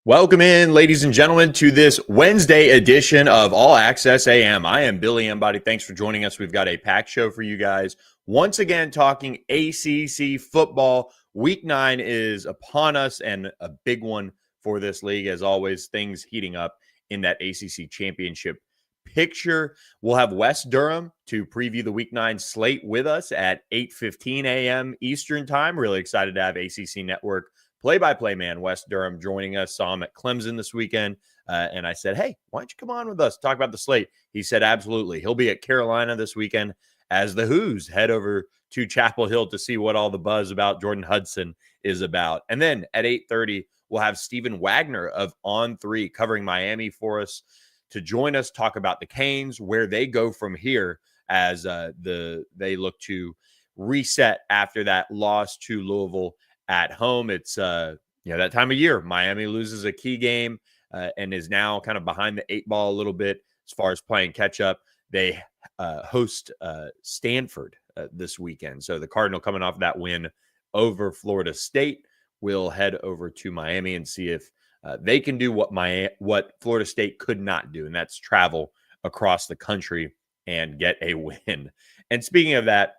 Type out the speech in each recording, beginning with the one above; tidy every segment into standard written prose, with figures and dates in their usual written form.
Welcome in, ladies and gentlemen, to this Wednesday edition of All Access AM. I am Billy Embody. Thanks for joining us. We've got a packed show for you guys. Once again, talking ACC football. Week 9 is upon us, and a big one for this league. As always, things heating up in that ACC championship picture. We'll have Wes Durham to preview the Week 9 slate with us at 8:15 a.m. Eastern Time. Really excited to have ACC Network play-by-play man Wes Durham joining us. Saw him at Clemson this weekend, and I said, hey, why don't you come on with us, talk about the slate? He said, absolutely. He'll be at Carolina this weekend as the Who's head over to Chapel Hill to see what all the buzz about Jordan Hudson is about. And then at 8:30, we'll have Stephen Wagner of On3 covering Miami for us to join us, talk about the Canes, where they go from here as they look to reset after that loss to Louisville at home. It's that time of year. Miami loses a key game and is now kind of behind the 8 ball a little bit as far as playing catch up. They host Stanford this weekend. So the Cardinal, coming off that win over Florida State, will head over to Miami and see if they can do what Florida State could not do, and that's travel across the country and get a win. And speaking of that,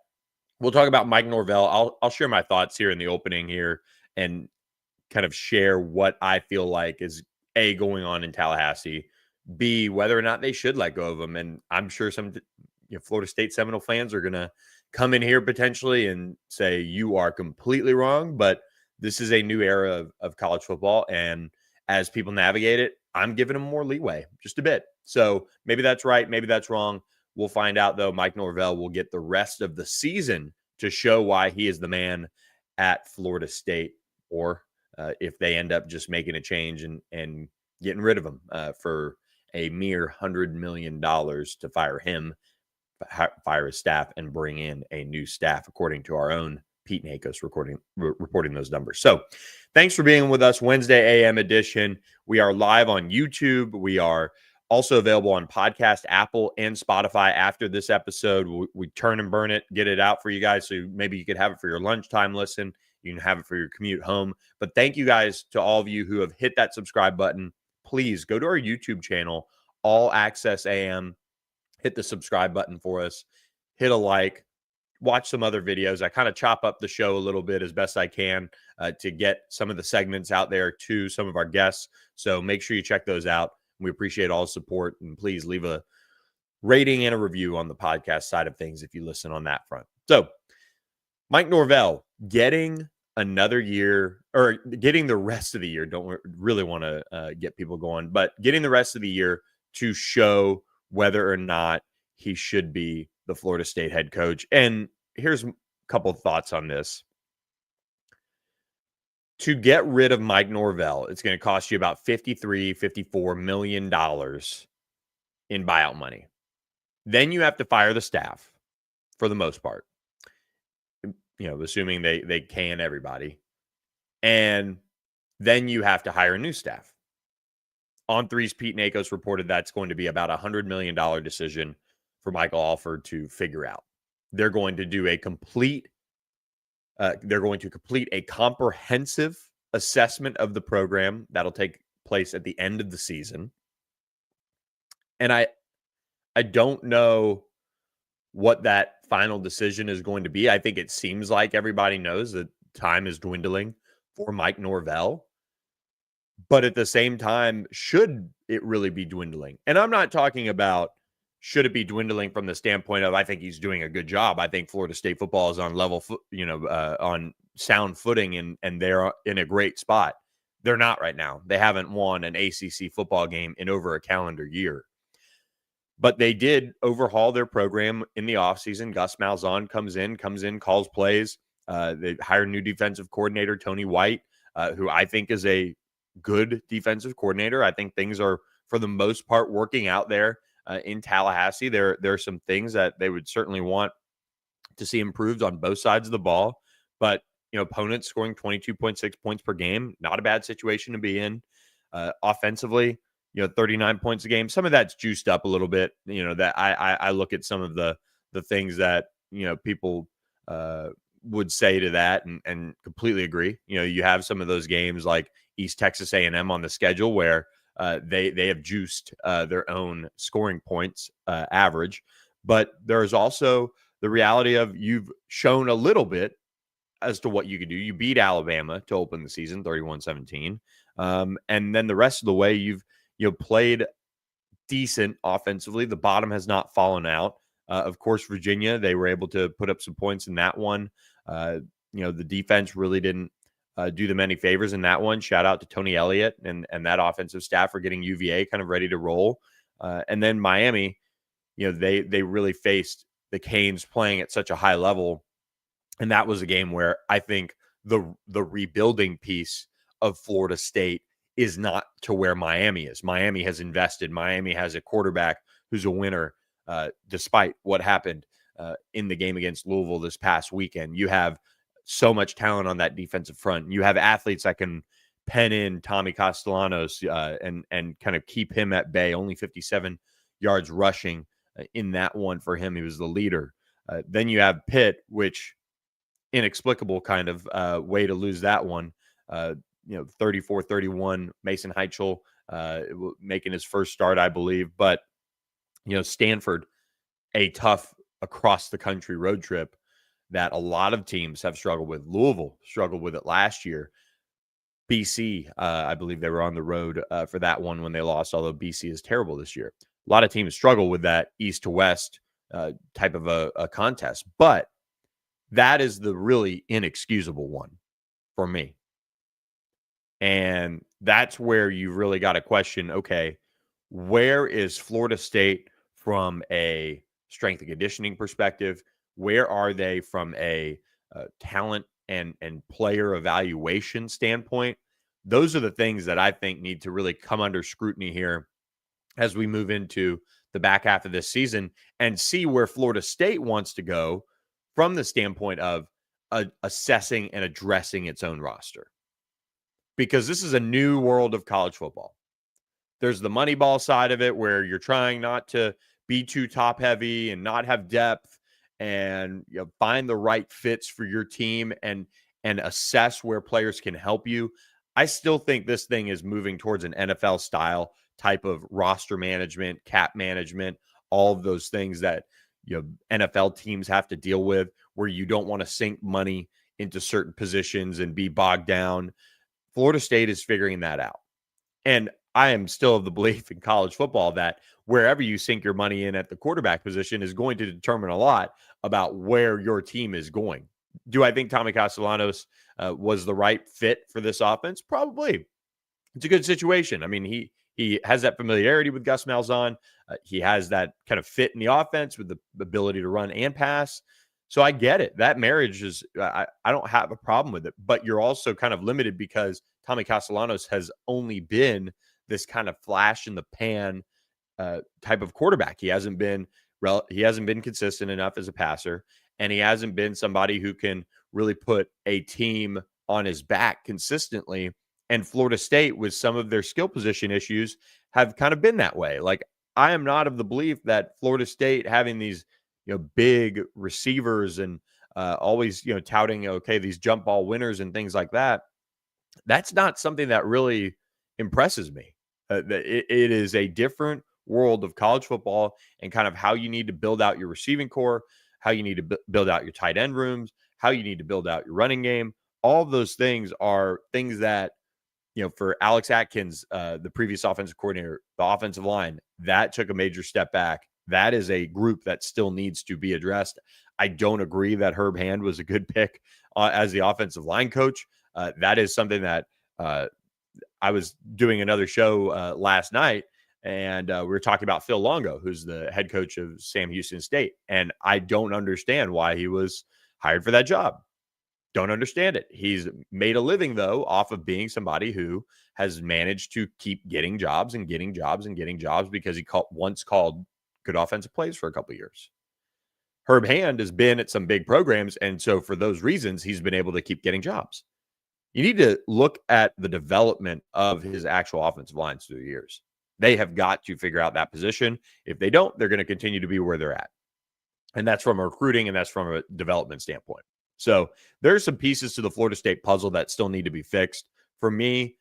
we'll talk about Mike Norvell. I'll share my thoughts here in the opening here and kind of share what I feel like is A, going on in Tallahassee, B, whether or not they should let go of him. And I'm sure some Florida State Seminole fans are going to come in here potentially and say you are completely wrong, but this is a new era of college football. And as people navigate it, I'm giving them more leeway, just a bit. So maybe that's right, maybe that's wrong. We'll find out, though. Mike Norvell will get the rest of the season to show why he is the man at Florida State, or if they end up just making a change and getting rid of him for a mere $100 million to fire him, fire his staff, and bring in a new staff, according to our own Pete Nakos reporting those numbers. So thanks for being with us. Wednesday AM edition. We are live on YouTube. We are also available on podcast, Apple, and Spotify after this episode. We turn and burn it, get it out for you guys. So maybe you could have it for your lunchtime listen. You can have it for your commute home. But thank you guys to all of you who have hit that subscribe button. Please go to our YouTube channel, All Access AM. Hit the subscribe button for us. Hit a like. Watch some other videos. I kind of chop up the show a little bit as best I can to get some of the segments out there to some of our guests. So make sure you check those out. We appreciate all the support, and please leave a rating and a review on the podcast side of things if you listen on that front. So Mike Norvell getting another year, or getting the rest of the year. Don't really want to get people going, but getting the rest of the year to show whether or not he should be the Florida State head coach. And here's a couple of thoughts on this. To get rid of Mike Norvell, it's going to cost you about $54 million in buyout money. Then you have to fire the staff for the most part, assuming they can everybody. And then you have to hire new staff. On3's Pete Nakos reported that's going to be about a $100 million decision for Michael Alford to figure out. They're going to do complete a comprehensive assessment of the program that'll take place at the end of the season. And I don't know what that final decision is going to be. I think it seems like everybody knows that time is dwindling for Mike Norvell. But at the same time, should it really be dwindling? And I'm not talking about should it be dwindling from the standpoint of I think he's doing a good job. I think Florida State football is on on sound footing, and they're in a great spot. They're not right now. They haven't won an ACC football game in over a calendar year. But they did overhaul their program in the offseason. Gus Malzahn comes in, calls plays. They hired new defensive coordinator, Tony White, who I think is a good defensive coordinator. I think things are, for the most part, working out there in Tallahassee. There are some things that they would certainly want to see improved on both sides of the ball. But, opponents scoring 22.6 points per game, not a bad situation to be in. Offensively, 39 points a game. Some of that's juiced up a little bit. That I look at some of the things that, people would say to that and completely agree. You have some of those games like East Texas A&M on the schedule, where they have juiced their own scoring points average. But there's also the reality of you've shown a little bit as to what you can do. You beat Alabama to open the season 31-17. And then the rest of the way you've played decent offensively. The bottom has not fallen out. Of course, Virginia, they were able to put up some points in that one. The defense really didn't do them any favors in that one. Shout out to Tony Elliott and that offensive staff for getting UVA kind of ready to roll. And then Miami, they really faced the Canes playing at such a high level. And that was a game where I think the rebuilding piece of Florida State is not to where Miami is. Miami has invested. Miami has a quarterback who's a winner, despite what happened in the game against Louisville this past weekend. You have so much talent on that defensive front. You have athletes that can pen in Tommy Castellanos and kind of keep him at bay. Only 57 yards rushing in that one for him. He was the leader. Then you have Pitt, which inexplicable kind of way to lose that one. 34-31, Mason Heichel making his first start, I believe. But, Stanford, a tough across the country road trip that a lot of teams have struggled with. Louisville struggled with it last year. BC, I believe they were on the road for that one when they lost, although BC is terrible this year. A lot of teams struggle with that east to west type of a contest. But that is the really inexcusable one for me. And that's where you really got to question, okay, where is Florida State from a strength and conditioning perspective? Where are they from a talent and player evaluation standpoint? Those are the things that I think need to really come under scrutiny here as we move into the back half of this season and see where Florida State wants to go from the standpoint of assessing and addressing its own roster. Because this is a new world of college football. There's the money ball side of it where you're trying not to be too top heavy and not have depth and find the right fits for your team and assess where players can help you. I still think this thing is moving towards an NFL style type of roster management, cap management, all of those things that NFL teams have to deal with, where you don't want to sink money into certain positions and be bogged down. Florida State is figuring that out. And I am still of the belief in college football that wherever you sink your money in at the quarterback position is going to determine a lot about where your team is going. Do I think Tommy Castellanos was the right fit for this offense? Probably. It's a good situation. I mean, he has that familiarity with Gus Malzahn. He has that kind of fit in the offense with the ability to run and pass. So I get it. That marriage is, I don't have a problem with it, but you're also kind of limited because Tommy Castellanos has only been this kind of flash in the pan type of quarterback. He hasn't been consistent enough as a passer, and he hasn't been somebody who can really put a team on his back consistently. And Florida State, with some of their skill position issues, have kind of been that way. Like, I am not of the belief that Florida State having these big receivers and always, touting, okay, these jump ball winners and things like that. That's not something that really impresses me. It is a different world of college football and kind of how you need to build out your receiving core, how you need to build out your tight end rooms, how you need to build out your running game. All of those things are things that, for Alex Atkins, the previous offensive coordinator, the offensive line, that took a major step back. That is a group that still needs to be addressed. I don't agree that Herb Hand was a good pick as the offensive line coach. That is something that I was doing another show last night, and we were talking about Phil Longo, who's the head coach of Sam Houston State. And I don't understand why he was hired for that job. Don't understand it. He's made a living, though, off of being somebody who has managed to keep getting jobs and getting jobs and getting jobs because he once called good offensive plays for a couple of years. Herb Hand has been at some big programs, and so for those reasons, he's been able to keep getting jobs. You need to look at the development of his actual offensive lines through the years. They have got to figure out that position. If they don't, they're going to continue to be where they're at. And that's from a recruiting and that's from a development standpoint. So there's some pieces to the Florida State puzzle that still need to be fixed. For me,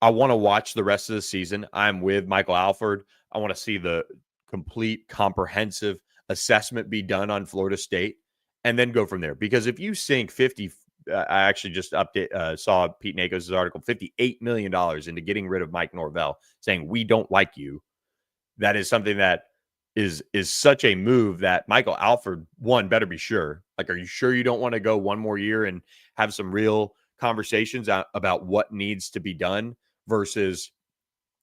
I want to watch the rest of the season. I'm with Michael Alford. I want to see the complete, comprehensive assessment be done on Florida State and then go from there. Because if you sink 50, I actually just saw Pete Nakos' article, $58 million into getting rid of Mike Norvell, saying we don't like you. That is something that is such a move that Michael Alford, one, better be sure. Like, are you sure you don't want to go one more year and have some real conversations about what needs to be done versus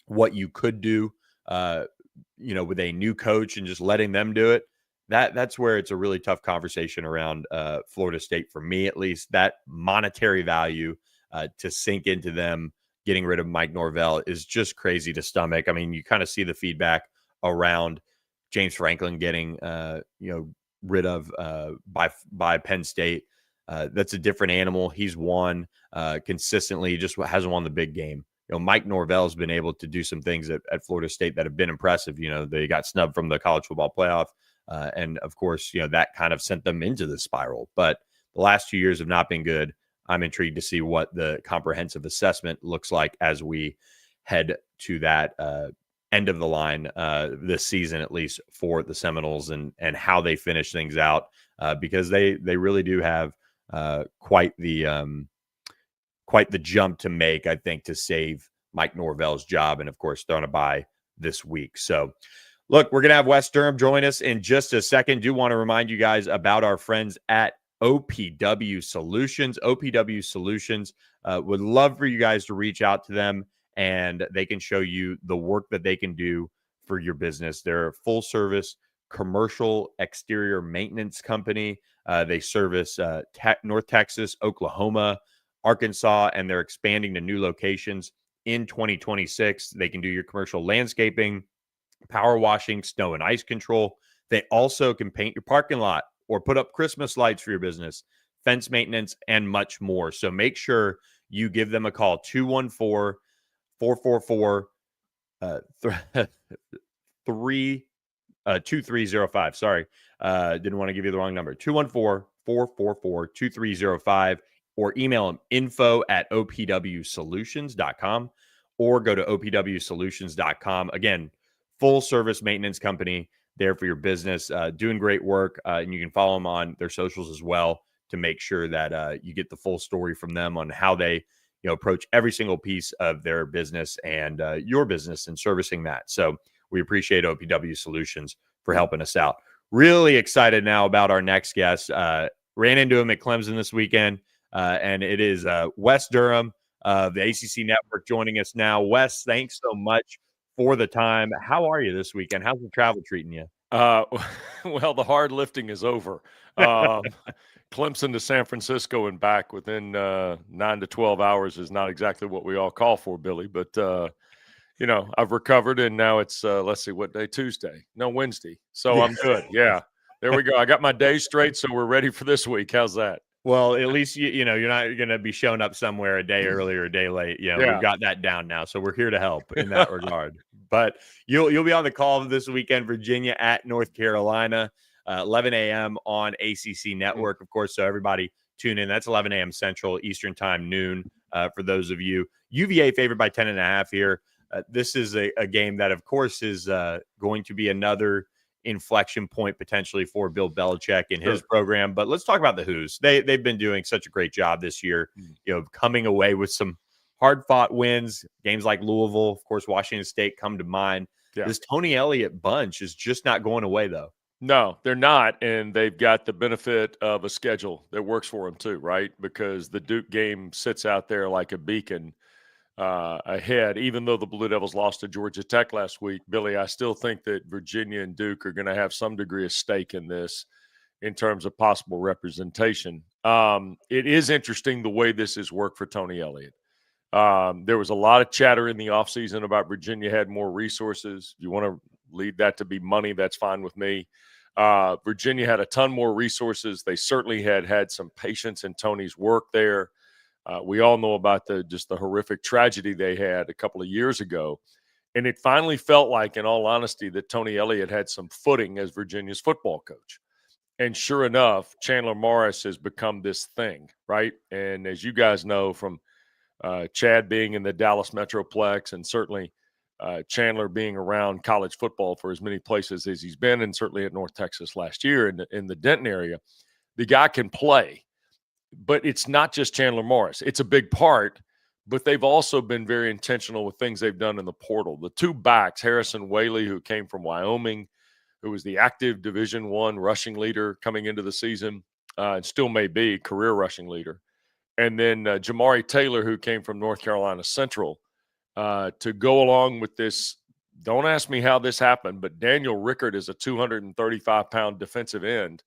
what you could do, with a new coach and just letting them do it? That's where it's a really tough conversation around Florida State, for me at least. That monetary value to sink into them getting rid of Mike Norvell is just crazy to stomach. I mean, you kind of see the feedback around James Franklin getting rid of by Penn State. That's a different animal. He's won consistently, just hasn't won the big game. Mike Norvell's been able to do some things at Florida State that have been impressive. They got snubbed from the college football playoff. And of course, that kind of sent them into the spiral. But the last 2 years have not been good. I'm intrigued to see what the comprehensive assessment looks like as we head to that end of the line this season, at least for the Seminoles, and how they finish things out, because they really do have quite the jump to make, I think, to save Mike Norvell's job, and of course throwing a bye this week. So look, we're going to have Wes Durham join us in just a second. Do want to remind you guys about our friends at OPW Solutions. OPW Solutions would love for you guys to reach out to them, and they can show you the work that they can do for your business. They're a full-service commercial exterior maintenance company. They service North Texas, Oklahoma, Arkansas, and they're expanding to new locations in 2026. They can do your commercial landscaping, power washing, snow and ice control. They also can paint your parking lot or put up Christmas lights for your business, fence maintenance, and much more. So make sure you give them a call, 214-444 2305. Sorry. Didn't want to give you the wrong number. 214-444-2305, or email them info@opwsolutions.com, or go to opwsolutions.com. Again, full service maintenance company there for your business, doing great work. And you can follow them on their socials as well to make sure that you get the full story from them on how they approach every single piece of their business and your business and servicing that. So we appreciate OPW Solutions for helping us out. Really excited now about our next guest. Ran into him at Clemson this weekend, and it is Wes Durham of the ACC Network joining us now. Wes, thanks so much for the time. How are you this weekend? How's the travel treating you? Well, the hard lifting is over. Clemson to San Francisco and back within 9 to 12 hours is not exactly what we all call for, Billy. But, I've recovered, and now it's, let's see, what day? Tuesday. No, Wednesday. So I'm good. Yeah. There we go. I got my days straight, so we're ready for this week. How's that? Well, at least you're not going to be showing up somewhere a day early or a day late. Yeah. We've got that down now, so we're here to help in that regard. But you'll be on the call this weekend, Virginia at North Carolina, 11 a.m. on ACC Network, of course. So everybody tune in. That's 11 a.m. Central, Eastern Time, noon for those of you. UVA favored by 10.5 here. This is a game that, of course, is going to be another inflection point potentially for Bill Belichick in his program. But let's talk about the Hoos. They've been doing such a great job this year, coming away with some hard-fought wins. Games like Louisville, of course, Washington State come to mind. Yeah. This Tony Elliott bunch is just not going away, though. No, they're not, and they've got the benefit of a schedule that works for them too, right? Because the Duke game sits out there like a beacon ahead. Even though the Blue Devils lost to Georgia Tech last week, Billy, I still think that Virginia and Duke are going to have some degree of stake in this in terms of possible representation. It is interesting the way this has worked for Tony Elliott. There was a lot of chatter in the offseason about Virginia had more resources. You want to lead that to be money, that's fine with me. Virginia had a ton more resources. They certainly had some patience in Tony's work there. We all know about the horrific tragedy they had a couple of years ago. And it finally felt like, in all honesty, that Tony Elliott had some footing as Virginia's football coach. And sure enough, Chandler Morris has become this thing, right? And as you guys know from Chad being in the Dallas Metroplex, and certainly Chandler being around college football for as many places as he's been, and certainly at North Texas last year in the Denton area. The guy can play, but it's not just Chandler Morris. It's a big part, but they've also been very intentional with things they've done in the portal. The two backs, Harrison Whaley, who came from Wyoming, who was the active Division I rushing leader coming into the season, and still may be career rushing leader. And then Jamari Taylor, who came from North Carolina Central, to go along with this. Don't ask me how this happened, but Daniel Rickard is a 235-pound defensive end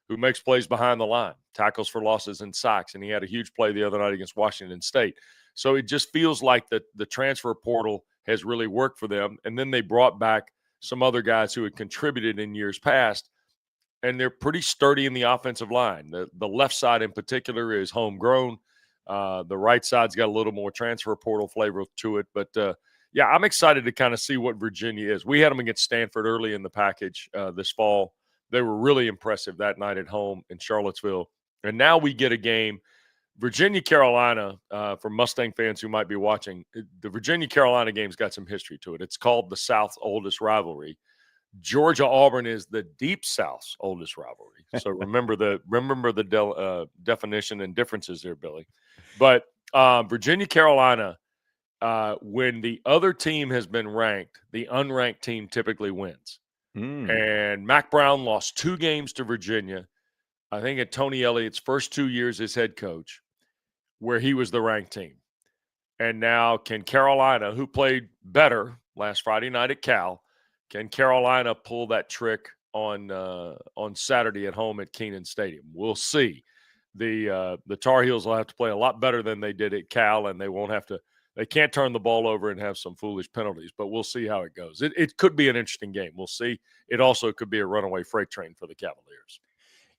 who makes plays behind the line, tackles for losses and sacks, and he had a huge play the other night against Washington State. So it just feels like the transfer portal has really worked for them. And then they brought back some other guys who had contributed in years past, and they're pretty sturdy in the offensive line. The left side in particular is homegrown. The right side's got a little more transfer portal flavor to it. But, yeah, I'm excited to kind of see what Virginia is. We had them against Stanford early in the package this fall. They were really impressive that night at home in Charlottesville. And now we get a game, Virginia-Carolina, for Mustang fans who might be watching. The Virginia-Carolina game's got some history to it. It's called the South's oldest rivalry. Georgia-Auburn is the Deep South's oldest rivalry. So remember the definition and differences there, Billy. But Virginia-Carolina, when the other team has been ranked, the unranked team typically wins. And Mac Brown lost 2 games to Virginia, I think at Tony Elliott's first 2 years as head coach, where he was the ranked team. And now can Carolina, who played better last Friday night at Cal, can Carolina pull that trick on Saturday at home at Kenan Stadium? We'll see. The Tar Heels will have to play a lot better than they did at Cal, and they can't turn the ball over and have some foolish penalties, but we'll see how it goes. It could be an interesting game. We'll see. It also could be a runaway freight train for the Cavaliers.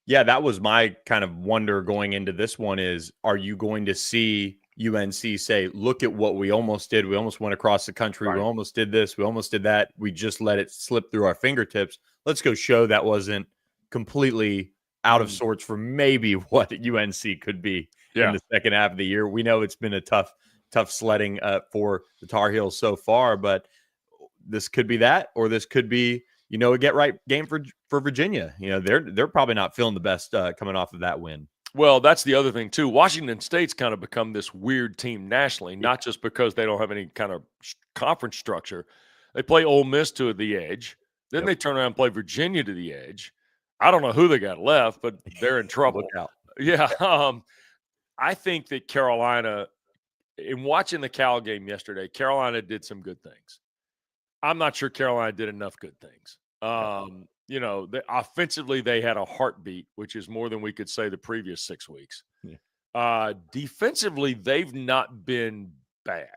Yeah, that was my kind of wonder going into this one is, are you going to see UNC say, look at what we almost did. We almost went across the country. Right. We almost did this. We almost did that. We just let it slip through our fingertips. Let's go show that wasn't completely out of sorts for maybe what UNC could be in the second half of the year. We know it's been a tough sledding for the Tar Heels so far, but this could be that, or this could be, a get right game for Virginia. They're probably not feeling the best coming off of that win. Well, that's the other thing too. Washington State's kind of become this weird team nationally, not just because they don't have any kind of conference structure. They play Ole Miss to the edge, then they turn around and play Virginia to the edge. I don't know who they got left, but they're in trouble. Look out. Yeah, I think that Carolina, in watching the Cal game yesterday, Carolina did some good things. I'm not sure Carolina did enough good things. Offensively, they had a heartbeat, which is more than we could say the previous 6 weeks. Yeah. Defensively, they've not been bad.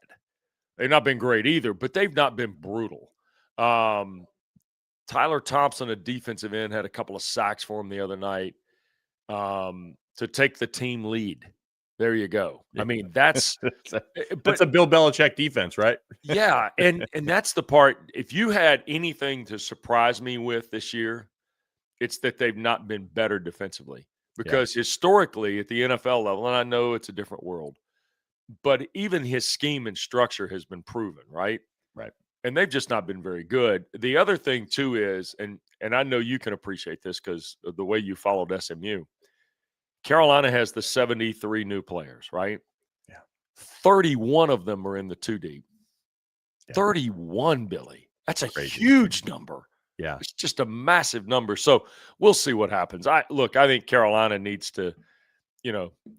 They've not been great either, but they've not been brutal. Tyler Thompson, a defensive end, had a couple of sacks for him the other night to take the team lead. There you go. I mean, that's a Bill Belichick defense, right? Yeah, and that's the part. If you had anything to surprise me with this year, it's that they've not been better defensively. Because historically at the NFL level, and I know it's a different world, but even his scheme and structure has been proven, right? Right. And they've just not been very good. The other thing too is, and I know you can appreciate this because of the way you followed SMU. Carolina has the 73 new players, right? Yeah. 31 of them are in the 2 deep. Yeah. 31, Billy. That's a huge number. Yeah. It's just a massive number. So we'll see what happens. I think Carolina needs to,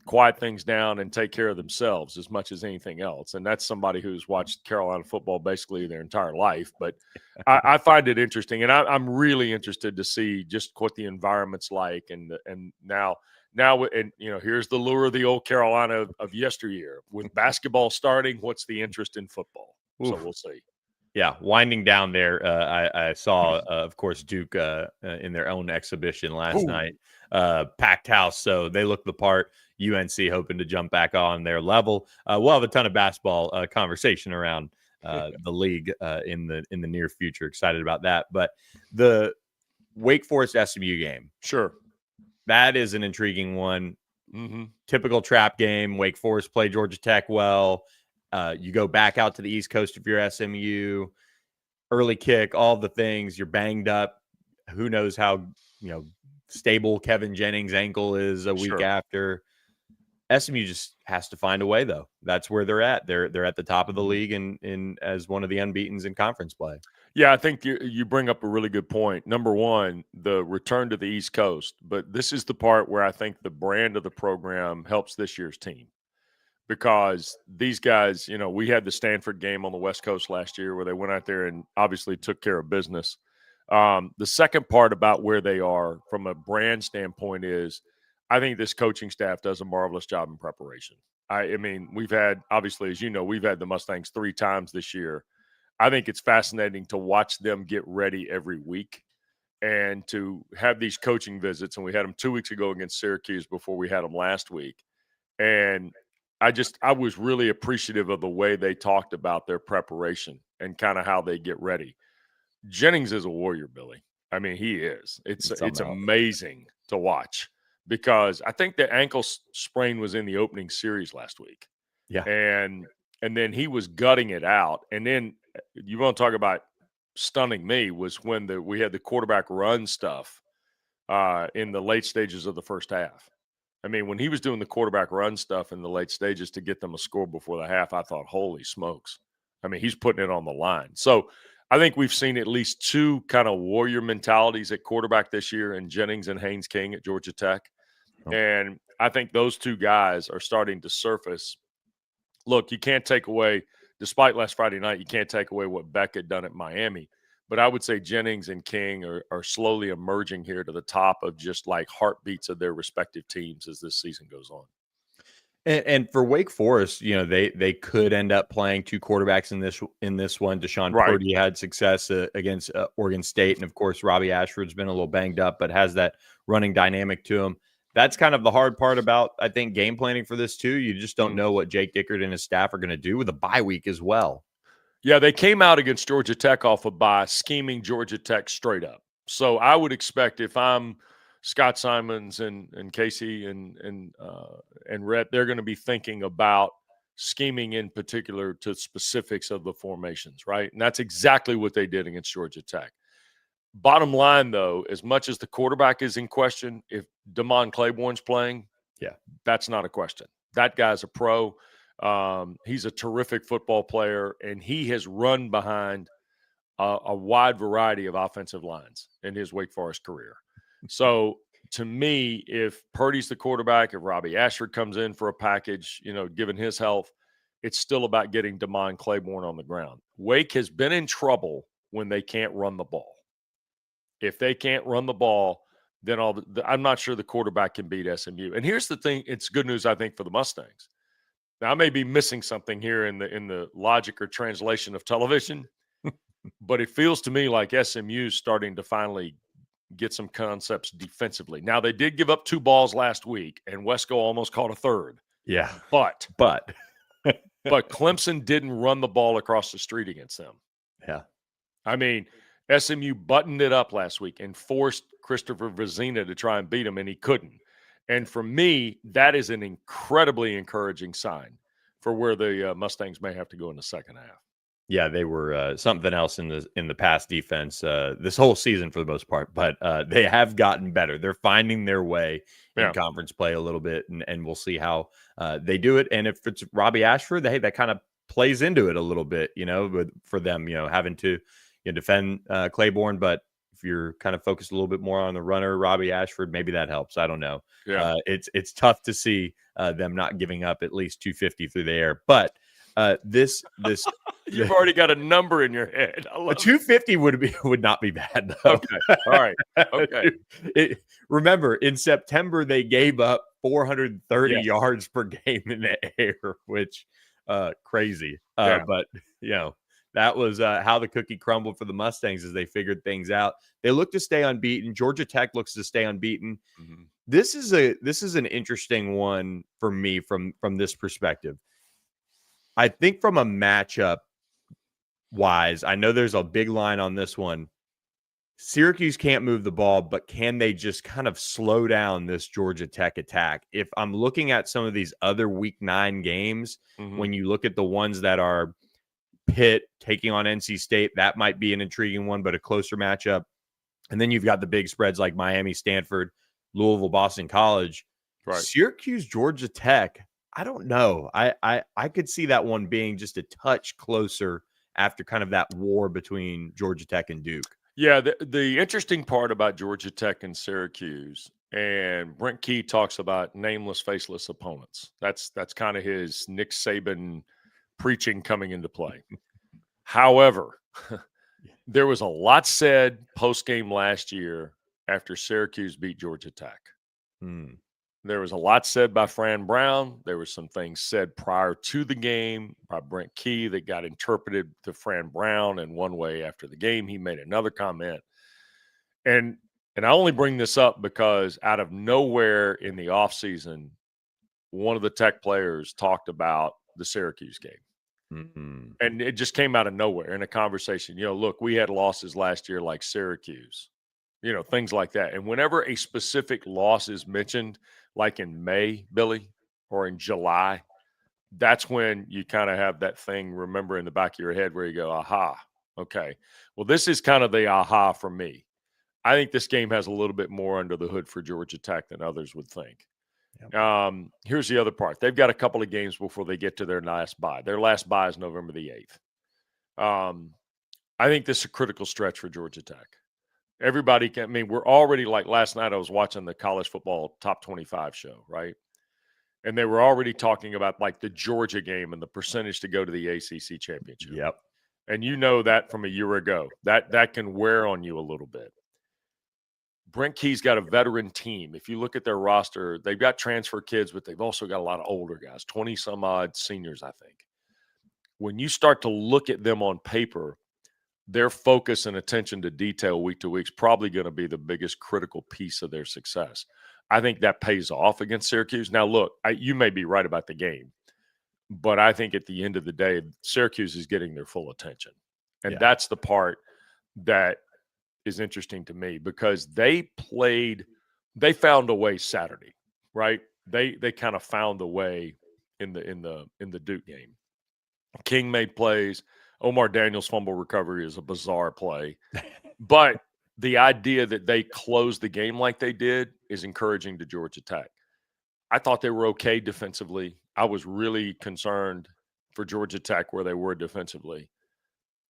quiet things down and take care of themselves as much as anything else. And that's somebody who's watched Carolina football basically their entire life. But I find it interesting. And I'm really interested to see just what the environment's like. And now, here's the lure of the old Carolina of yesteryear. With basketball starting, what's the interest in football? Oof. So we'll see. Yeah, winding down there, I saw, of course, Duke in their own exhibition last night. Packed house, so they look the part. UNC hoping to jump back on their level. We'll have a ton of basketball conversation around the league in the near future. Excited about that. But the Wake Forest SMU game. Sure. That is an intriguing one. Mm-hmm. Typical trap game. Wake Forest play Georgia Tech well. You go back out to the East Coast if you're SMU. Early kick, all the things. You're banged up. Who knows how stable Kevin Jennings' ankle is a week Sure. after. SMU just has to find a way, though. That's where they're at. They're at the top of the league in as one of the unbeatens in conference play. Yeah, I think you bring up a really good point. Number one, the return to the East Coast, but this is the part where I think the brand of the program helps this year's team, because these guys, we had the Stanford game on the West Coast last year where they went out there and obviously took care of business. The second part about where they are from a brand standpoint is I think this coaching staff does a marvelous job in preparation. I mean, we've had, obviously, as you know, we've had the Mustangs 3 times this year. I think it's fascinating to watch them get ready every week and to have these coaching visits. And we had them 2 weeks ago against Syracuse before we had them last week. And I was really appreciative of the way they talked about their preparation and kind of how they get ready. Jennings is a warrior, Billy. I mean, he is. It's amazing to watch, because I think the ankle sprain was in the opening series last week. Yeah. And then he was gutting it out. And then you want to talk about stunning me was when we had the quarterback run stuff in the late stages of the first half. I mean, when he was doing the quarterback run stuff in the late stages to get them a score before the half, I thought, holy smokes. I mean, he's putting it on the line. So I think we've seen at least 2 kind of warrior mentalities at quarterback this year in Jennings and Haynes King at Georgia Tech. And I think those 2 guys are starting to surface. Look, you can't take away, despite last Friday night, you can't take away what Beck had done at Miami. But I would say Jennings and King are slowly emerging here to the top of just like heartbeats of their respective teams as this season goes on. And for Wake Forest, they could end up playing 2 quarterbacks in this one. Deshaun Purdy had success against Oregon State, and of course Robbie Ashford's been a little banged up, but has that running dynamic to him. That's kind of the hard part about, I think, game planning for this too. You just don't know what Jake Dickert and his staff are going to do with a bye week as well. Yeah, they came out against Georgia Tech off a bye, scheming Georgia Tech straight up. So I would expect, if I'm Scott Simons and Casey and Rhett, they're going to be thinking about scheming in particular to specifics of the formations, right? And that's exactly what they did against Georgia Tech. Bottom line, though, as much as the quarterback is in question, if Damon Claiborne's playing, that's not a question. That guy's a pro. He's a terrific football player, and he has run behind a wide variety of offensive lines in his Wake Forest career. So to me, if Purdy's the quarterback, if Robbie Ashford comes in for a package, given his health, it's still about getting Damon Claiborne on the ground. Wake has been in trouble when they can't run the ball. If they can't run the ball, then I'm not sure the quarterback can beat SMU. And here's the thing. It's good news, I think, for the Mustangs. Now, I may be missing something here in the logic or translation of television, but it feels to me like SMU is starting to finally get some concepts defensively. Now, they did give up 2 balls last week, and Wesco almost caught a third. Yeah. But Clemson didn't run the ball across the street against them. Yeah. I mean, SMU buttoned it up last week and forced Christopher Vizina to try and beat him, and he couldn't. And for me, that is an incredibly encouraging sign for where the Mustangs may have to go in the second half. Yeah, they were something else in the pass defense this whole season for the most part, but they have gotten better. They're finding their way in conference play a little bit, and we'll see how they do it. And if it's Robbie Ashford, that kind of plays into it a little bit, for them, having to defend Claiborne. But if you're kind of focused a little bit more on the runner, Robbie Ashford, maybe that helps. I don't know. Yeah. It's tough to see them not giving up at least 250 through the air, but this you've already got a number in your head. A 250 would not be bad, though. Okay. All right. Okay. Remember, in September they gave up 430 yards per game in the air, which crazy. But that was how the cookie crumbled for the Mustangs as they figured things out. They look to stay unbeaten. Georgia Tech looks to stay unbeaten. Mm-hmm. This is an interesting one for me from this perspective. I think from a matchup wise, I know there's a big line on this one. Syracuse can't move the ball, but can they just kind of slow down this Georgia Tech attack? If I'm looking at some of these other Week 9 games, when you look at the ones that are Pitt taking on NC State, that might be an intriguing one, but a closer matchup. And then you've got the big spreads like Miami, Stanford, Louisville, Boston College. Right. Syracuse, Georgia Tech, I don't know. I could see that one being just a touch closer after kind of that war between Georgia Tech and Duke. Yeah, the interesting part about Georgia Tech and Syracuse, and Brent Key talks about nameless, faceless opponents. That's kind of his Nick Saban preaching coming into play. However, there was a lot said post-game last year after Syracuse beat Georgia Tech. There was a lot said by Fran Brown. There were some things said prior to the game by Brent Key that got interpreted to Fran Brown in one way after the game. He made another comment. And I only bring this up because out of nowhere in the offseason, one of the Tech players talked about the Syracuse game. And it just came out of nowhere in a conversation. Look, we had losses last year like Syracuse, things like that. And whenever a specific loss is mentioned, like in May, Billy, or in July, that's when you kind of have that thing, remember, in the back of your head where you go, aha, okay. Well, this is kind of the aha for me. I think this game has a little bit more under the hood for Georgia Tech than others would think. Yep. Here's the other part. They've got a couple of games before they get to their last bye. Their last bye is November the 8th. I think this is a critical stretch for Georgia Tech. Everybody can, we're already, like last night I was watching the college football top 25 show, right? And they were already talking about like the Georgia game and the percentage to go to the ACC championship. Yep. And you know that from a year ago. That can wear on you a little bit. Brent Key's got a veteran team. If you look at their roster, they've got transfer kids, but they've also got a lot of older guys, 20-some-odd seniors, I think. When you start to look at them on paper, their focus and attention to detail week to week is probably going to be the biggest critical piece of their success. I think that pays off against Syracuse. Now, look, you may be right about the game, but I think at the end of the day, Syracuse is getting their full attention. And that's the part that is interesting to me because they found a way Saturday, right? They kind of found a way in the Duke game. King made plays. Omar Daniels' fumble recovery is a bizarre play. But the idea that they closed the game like they did is encouraging to Georgia Tech. I thought they were okay defensively. I was really concerned for Georgia Tech where they were defensively.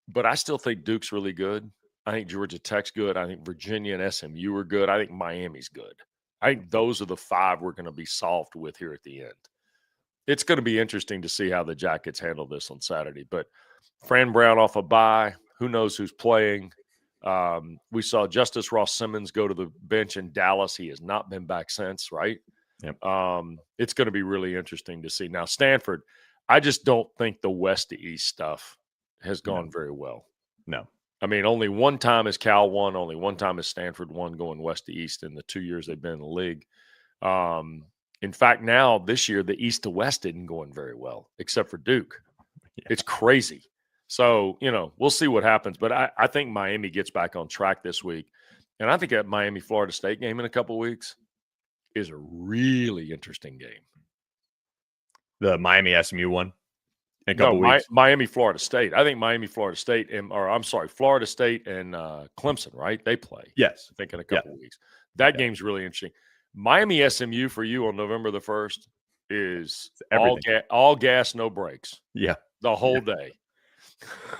But I still think Duke's really good. I think Georgia Tech's good. I think Virginia and SMU are good. I think Miami's good. I think those are the five we're going to be solved with here at the end. It's going to be interesting to see how the Jackets handle this on Saturday. But Fran Brown off a bye. Who knows who's playing? We saw Justice Ross Simmons go to the bench in Dallas. He has not been back since, right? Yep. It's going to be really interesting to see. Now, Stanford, I just don't think the west to east stuff has gone very well. No. Only one time has Cal won. Only one time has Stanford won going west to east in the 2 years they've been in the league. In fact, now this year, the east to west isn't going very well, except for Duke. Yeah. It's crazy. So, we'll see what happens. But I think Miami gets back on track this week. And I think that Miami-Florida State game in a couple of weeks is a really interesting game. The Miami-SMU one in a couple weeks? Miami-Florida State. I think Miami-Florida State Florida State and Clemson, right? They play. Yes. I think in a couple of weeks. That game's really interesting. Miami-SMU for you on November the 1st is all gas, no brakes. Yeah. The whole day.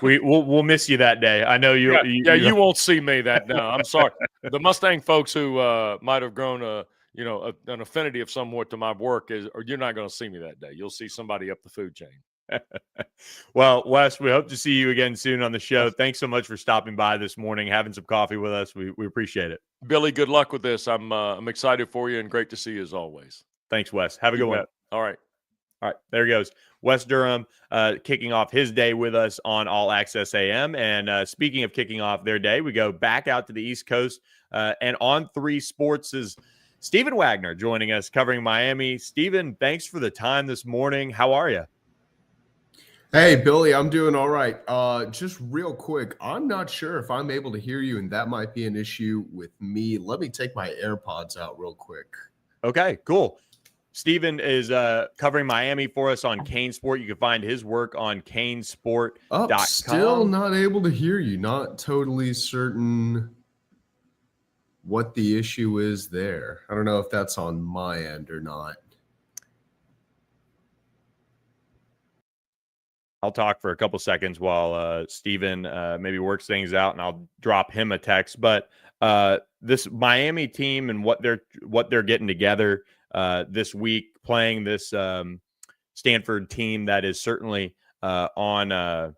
We'll miss you that day. I know you. You won't see me that day. I'm sorry. The Mustang folks who might have grown an affinity of somewhat to my work you're not going to see me that day. You'll see somebody up the food chain. Well, Wes, we hope to see you again soon on the show. Thanks so much for stopping by this morning, having some coffee with us. We appreciate it. Billy, good luck with this. I'm excited for you and great to see you as always. Thanks, Wes. Have a good one. All right. There he goes. Wes Durham kicking off his day with us on All Access AM. And speaking of kicking off their day, we go back out to the East Coast and on 3 Sports is Stephen Wagner joining us covering Miami. Stephen, thanks for the time this morning. How are you? Hey, Billy, I'm doing all right. Just real quick, I'm not sure if I'm able to hear you, and that might be an issue with me. Let me take my AirPods out real quick. Okay, cool. Steven is covering Miami for us on Kane Sport. You can find his work on Oh, still canesport.com. not able to hear you. Not totally certain what the issue is there. I don't know if that's on my end or not. I'll talk for a couple seconds while Steven maybe works things out, and I'll drop him a text. But this Miami team and what they're getting together this week, playing this Stanford team that is certainly on a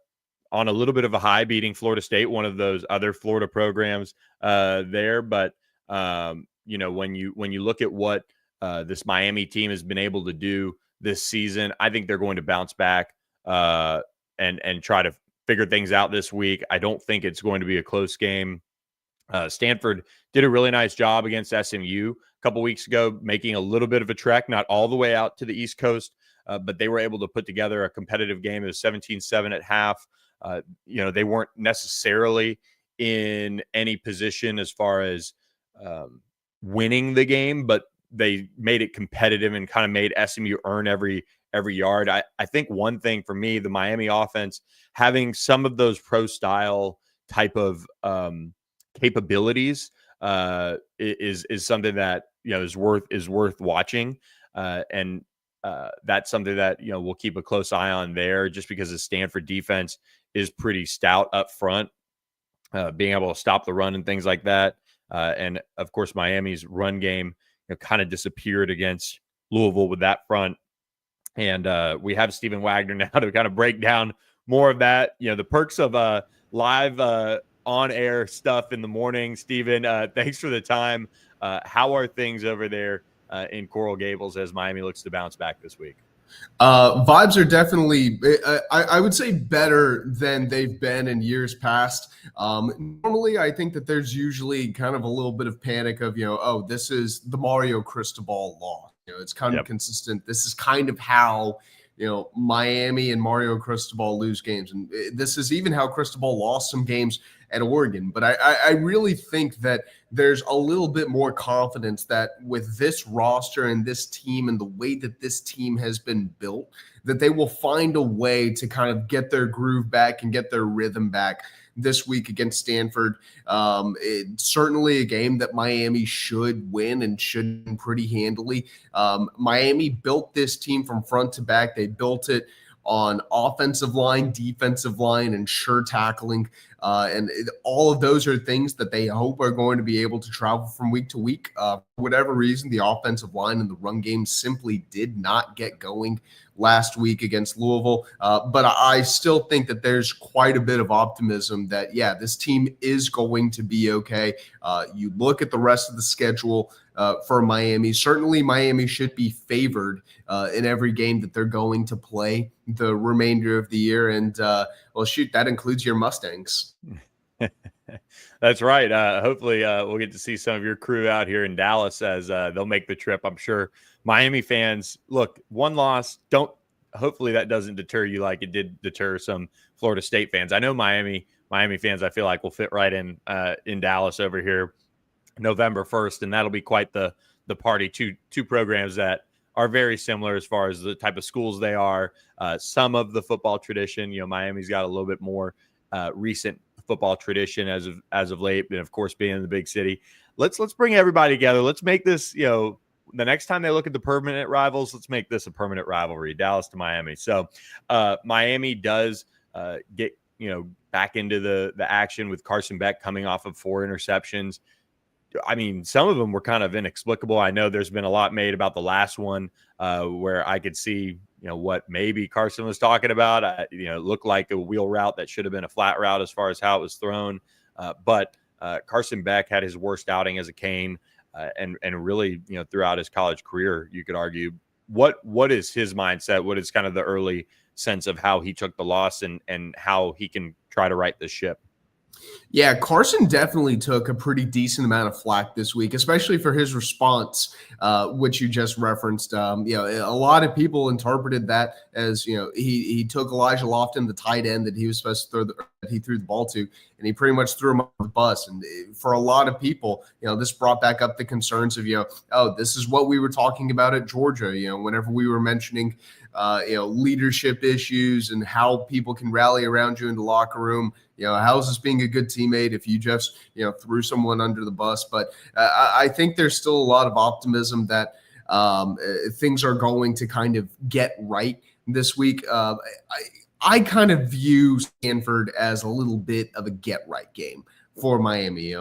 little bit of a high, beating Florida State, one of those other Florida programs there. But when you look at what this Miami team has been able to do this season, I think they're going to bounce back and try to figure things out this week. I don't think it's going to be a close game. Stanford did a really nice job against SMU a couple weeks ago, making a little bit of a trek, not all the way out to the East Coast, but they were able to put together a competitive game. It was 17-7 at half. They weren't necessarily in any position as far as winning the game, but they made it competitive and kind of made SMU earn every yard. I think one thing for me, the Miami offense, having some of those pro style type of capabilities is something that is worth watching, and that's something that we'll keep a close eye on there, just because the Stanford defense is pretty stout up front, being able to stop the run and things like that. And of course, Miami's run game kind of disappeared against Louisville with that front. And we have Stephen Wagner now to kind of break down more of that. The perks of live on-air stuff in the morning. Stephen, thanks for the time. How are things over there in Coral Gables as Miami looks to bounce back this week? Vibes are definitely, I would say, better than they've been in years past. Normally, I think that there's usually kind of a little bit of panic of, oh, this is the Mario Cristobal law. It's kind of consistent. This is kind of how, Miami and Mario Cristobal lose games. And this is even how Cristobal lost some games at Oregon. But I really think that there's a little bit more confidence that with this roster and this team and the way that this team has been built, that they will find a way to kind of get their groove back and get their rhythm back this week against Stanford. It's certainly a game that Miami should win and should win pretty handily. Miami built this team from front to back. They built it on offensive line, defensive line, and sure tackling. All of those are things that they hope are going to be able to travel from week to week. For whatever reason, the offensive line and the run game simply did not get going last week against Louisville. But I still think that there's quite a bit of optimism that, this team is going to be okay. You look at the rest of the schedule for Miami. Certainly, Miami should be favored in every game that they're going to play the remainder of the year. And, that includes your Mustangs. That's right. Hopefully, we'll get to see some of your crew out here in Dallas as they'll make the trip. I'm sure Miami fans, look, one loss, hopefully that doesn't deter you like it did deter some Florida State fans. I know Miami fans, I feel like, will fit right in Dallas over here November 1st, and that'll be quite the party. Two programs that are very similar as far as the type of schools they are. Some of the football tradition, Miami's got a little bit more recent football tradition as of late, and of course being in the big city. Let's bring everybody together. Let's make this, the next time they look at the permanent rivals, let's make this a permanent rivalry, Dallas to Miami. So Miami does get back into the action with Carson Beck coming off of 4 interceptions. I mean, some of them were kind of inexplicable. I know there's been a lot made about the last one where I could see, what maybe Carson was talking about. It looked like a wheel route that should have been a flat route as far as how it was thrown. But Carson Beck had his worst outing as a Cane and really, throughout his college career, you could argue. What is his mindset? What is kind of the early sense of how he took the loss and how he can try to right the ship? Yeah, Carson definitely took a pretty decent amount of flack this week, especially for his response, which you just referenced. A lot of people interpreted that as he took Elijah Lofton, the tight end that he was supposed to that he threw the ball to, and he pretty much threw him off the bus. And for a lot of people, this brought back up the concerns of oh, this is what we were talking about at Georgia. Whenever we were mentioning leadership issues and how people can rally around you in the locker room. How's this being a good teammate if you just, threw someone under the bus? But I think there's still a lot of optimism that things are going to kind of get right this week. I kind of view Stanford as a little bit of a get right game for Miami.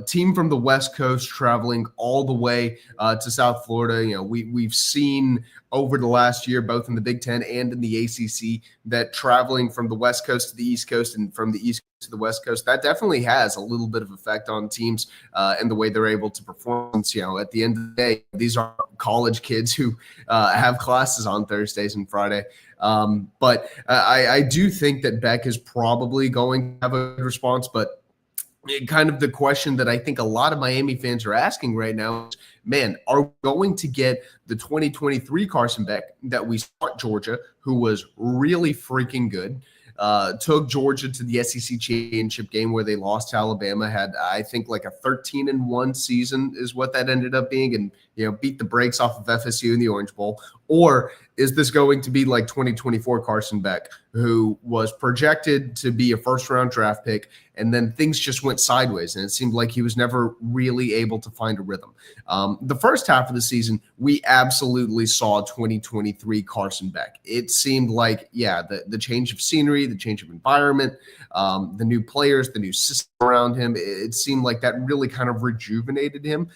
Team from the West Coast traveling all the way to South Florida. We've seen over the last year, both in the Big Ten and in the ACC, that traveling from the West Coast to the East Coast and from the East Coast to the West Coast, that definitely has a little bit of effect on teams and the way they're able to perform. At the end of the day, these are college kids who have classes on Thursdays and Friday. But I do think that Beck is probably going to have a good response, but kind of the question that I think a lot of Miami fans are asking right now is, man, are we going to get the 2023 Carson Beck that we saw at Georgia, who was really freaking good, took Georgia to the SEC championship game where they lost to Alabama, had, I think, like a 13-1 season is what that ended up being, and, beat the brakes off of FSU in the Orange Bowl? Or is this going to be like 2024 Carson Beck, who was projected to be a first-round draft pick, and then things just went sideways, and it seemed like he was never really able to find a rhythm? The first half of the season, we absolutely saw 2023 Carson Beck. It seemed like, the change of scenery, the change of environment, the new players, the new system around him, it seemed like that really kind of rejuvenated him.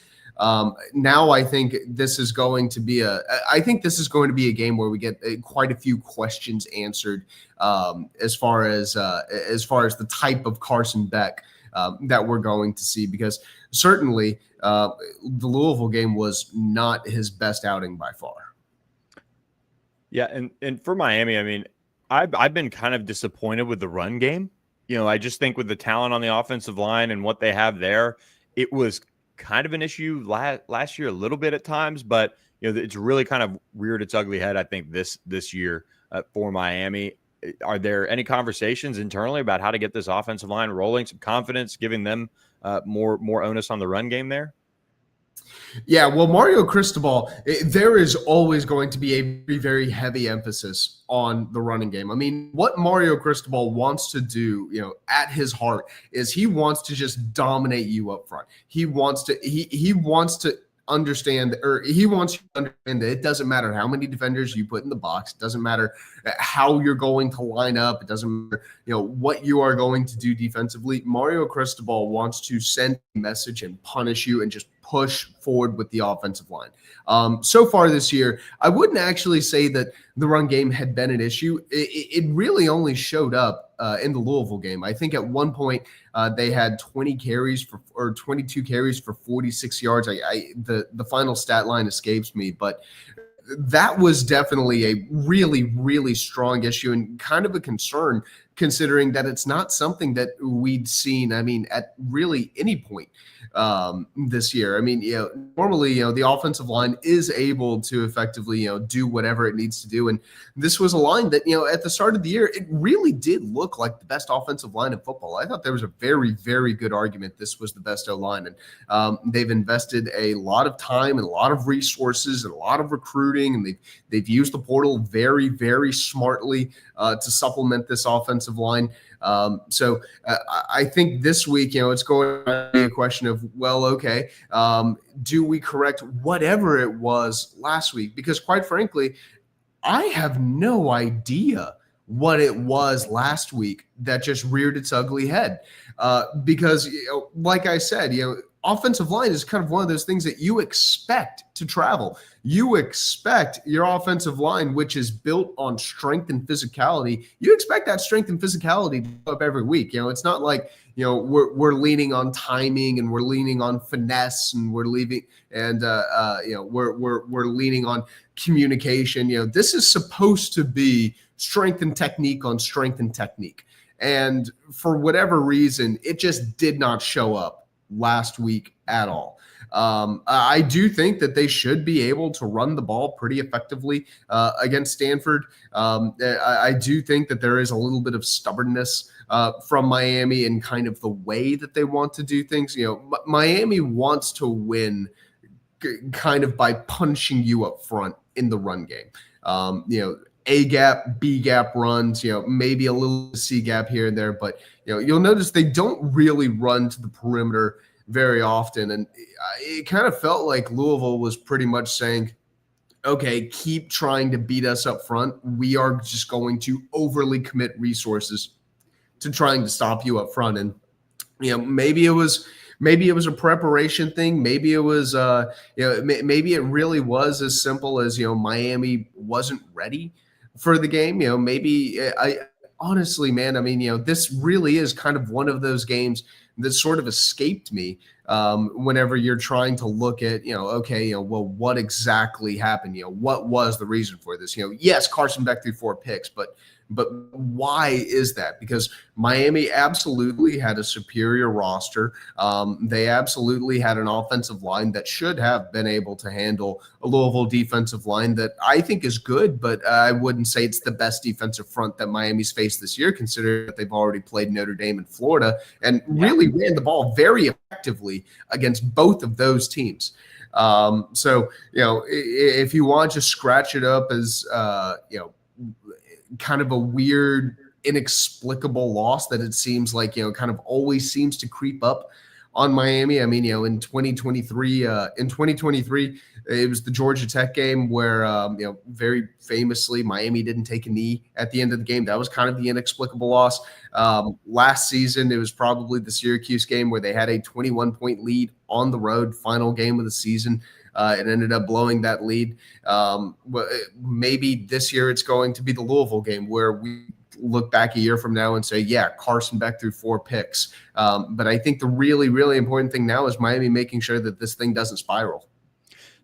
Now I think this is going to be a game where we get quite a few questions answered as far as the type of Carson Beck that we're going to see, because certainly the Louisville game was not his best outing by far. Yeah, and for Miami, I mean, I've been kind of disappointed with the run game. I just think with the talent on the offensive line and what they have there, it was kind of an issue last year a little bit at times, but it's really kind of reared its ugly head, I think, this year for Miami. Are there any conversations internally about how to get this offensive line rolling, some confidence, giving them more onus on the run game there? Yeah, well, Mario Cristobal, there is always going to be a very, very heavy emphasis on the running game. I mean, what Mario Cristobal wants to do, at his heart, is he wants to just dominate you up front. He wants to understand, or he wants you to understand that it doesn't matter how many defenders you put in the box. It doesn't matter how you're going to line up. It doesn't matter, what you are going to do defensively. Mario Cristobal wants to send a message and punish you and just push forward with the offensive line. So far this year, I wouldn't actually say that the run game had been an issue. It really only showed up in the Louisville game. I think at one point they had 22 carries for 46 yards. The final stat line escapes me, but that was definitely a really, really strong issue and kind of a concern, considering that it's not something that we'd seen, at really any point this year. Normally, the offensive line is able to effectively, do whatever it needs to do. And this was a line that, at the start of the year, it really did look like the best offensive line in football. I thought there was a very, very good argument this was the best O-line. And they've invested a lot of time and a lot of resources and a lot of recruiting, and they've used the portal very, very smartly to supplement this offensive line. So I think this week, it's going to be a question of, well, okay, do we correct whatever it was last week? Because quite frankly, I have no idea what it was last week that just reared its ugly head. Because, like I said, offensive line is kind of one of those things that you expect to travel. You expect your offensive line, which is built on strength and physicality, you expect that strength and physicality to go up every week. It's not like, we're leaning on timing and we're leaning on finesse and we're leaving and we're leaning on communication. This is supposed to be strength and technique on strength and technique. And for whatever reason, it just did not show up last week at all. I do think that they should be able to run the ball pretty effectively against Stanford. I do think that there is a little bit of stubbornness from Miami in kind of the way that they want to do things. Miami wants to win kind of by punching you up front in the run game. A gap, B gap runs, maybe a little C gap here and there, but you'll notice they don't really run to the perimeter very often. And it kind of felt like Louisville was pretty much saying, okay, keep trying to beat us up front. We are just going to overly commit resources to trying to stop you up front. And, maybe it was a preparation thing. Maybe it was, maybe it really was as simple as, Miami wasn't ready for the game. Honestly, man, this really is kind of one of those games that sort of escaped me whenever you're trying to look at, well, what exactly happened? What was the reason for this? Yes, Carson Beck threw 4 picks, but why is that? Because Miami absolutely had a superior roster. They absolutely had an offensive line that should have been able to handle a Louisville defensive line that I think is good, but I wouldn't say it's the best defensive front that Miami's faced this year, considering that they've already played Notre Dame and Florida and really ran the ball very effectively against both of those teams. So, if you want to scratch it up as, kind of a weird, inexplicable loss that it seems like, kind of always seems to creep up on Miami. In 2023, it was the Georgia Tech game where, very famously, Miami didn't take a knee at the end of the game. That was kind of the inexplicable loss. Last season, it was probably the Syracuse game where they had a 21-point lead on the road, final game of the season. It ended up blowing that lead. Maybe this year it's going to be the Louisville game where we look back a year from now and say, yeah, Carson Beck threw 4 picks. But I think the really, really important thing now is Miami making sure that this thing doesn't spiral.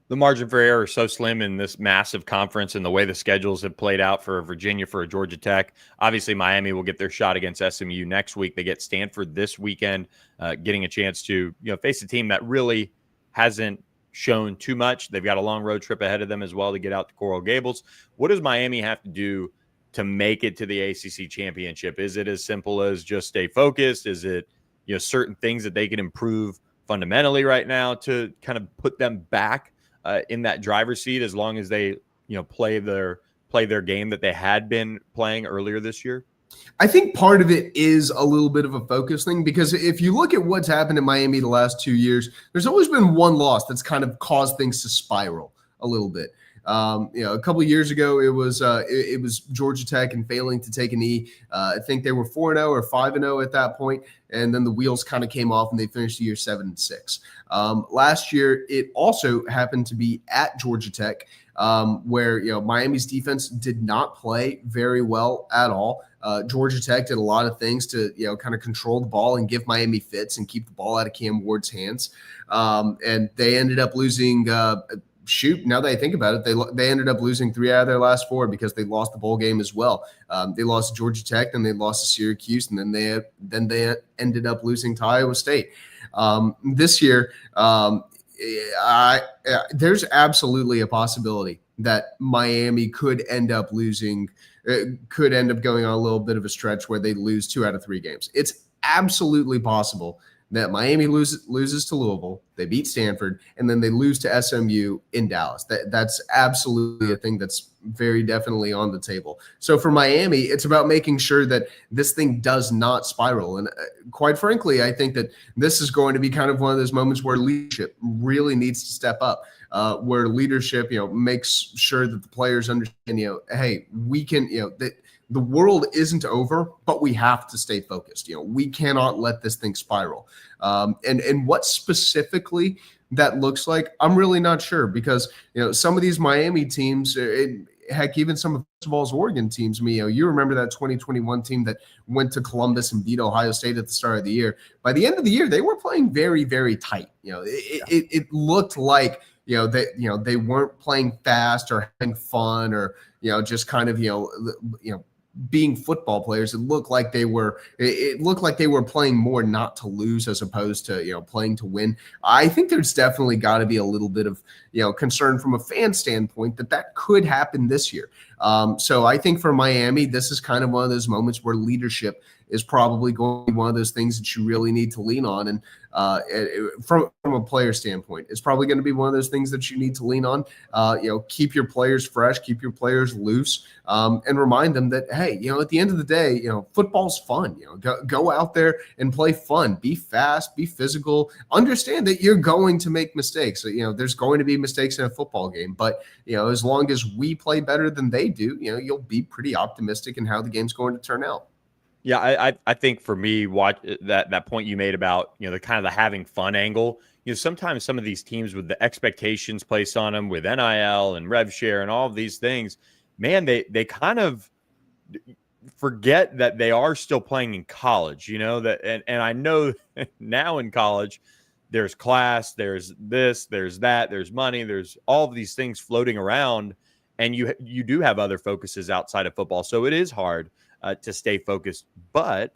The margin for error is so slim in this massive conference and the way the schedules have played out for Virginia, for Georgia Tech. Obviously, Miami will get their shot against SMU next week. They get Stanford this weekend, getting a chance to face a team that really hasn't shown too much. They've got a long road trip ahead of them as well to get out to Coral Gables. What does Miami have to do to make it to the ACC championship? Is it as simple as just stay focused? Is it certain things that they can improve fundamentally right now to kind of put them back in that driver's seat as long as they play their game that they had been playing earlier this year? I think part of it is a little bit of a focus thing, because if you look at what's happened in Miami the last 2 years, there's always been one loss that's kind of caused things to spiral a little bit. A couple of years ago, it was Georgia Tech and failing to take a knee. I think they were 4-0 or 5-0 at that point, and then the wheels kind of came off and they finished the year 7-6. Last year, it also happened to be at Georgia Tech, where Miami's defense did not play very well at all. Georgia Tech did a lot of things to kind of control the ball and give Miami fits and keep the ball out of Cam Ward's hands, and they ended up losing. Now that I think about it, they ended up losing 3 out of their last 4 because they lost the bowl game as well. They lost to Georgia Tech, then they lost to Syracuse, and then they ended up losing to Iowa State. This year, there's absolutely a possibility that Miami could end up losing, could end up going on a little bit of a stretch where they lose 2 out of 3 games. It's absolutely possible that Miami loses to Louisville, they beat Stanford, and then they lose to SMU in Dallas. That's absolutely a thing that's very definitely on the table. So for Miami, it's about making sure that this thing does not spiral. And quite frankly, I think that this is going to be kind of one of those moments where leadership really needs to step up, where leadership, makes sure that the players understand, hey, we can, that the world isn't over, but we have to stay focused. We cannot let this thing spiral. And what specifically that looks like, I'm really not sure, because some of these Miami teams, heck, even some of basketball's Oregon teams. You remember that 2021 team that went to Columbus and beat Ohio State at the start of the year. By the end of the year, they were playing very, very tight. It looked like they weren't playing fast or having fun or just kind of being football players, it looked like they were playing more not to lose as opposed to playing to win. I think there's definitely got to be a little bit of concern from a fan standpoint that could happen this year. So I think for Miami, this is kind of one of those moments where leadership is probably going to be one of those things that you really need to lean on. And from a player standpoint, it's probably going to be one of those things that you need to lean on. Keep your players fresh, keep your players loose, and remind them that, hey, at the end of the day, football's fun. Go out there and play fun. Be fast, be physical. Understand that you're going to make mistakes. There's going to be mistakes in a football game, but as long as we play better than they do, you'll be pretty optimistic in how the game's going to turn out. Yeah, I think for me, watch that point you made about the kind of the having fun angle. Sometimes some of these teams with the expectations placed on them with NIL and rev share and all of these things, man, they kind of forget that they are still playing in college. That, and I know now in college there's class, there's this, there's that, there's money, there's all of these things floating around, and you do have other focuses outside of football, so it is hard to stay focused. But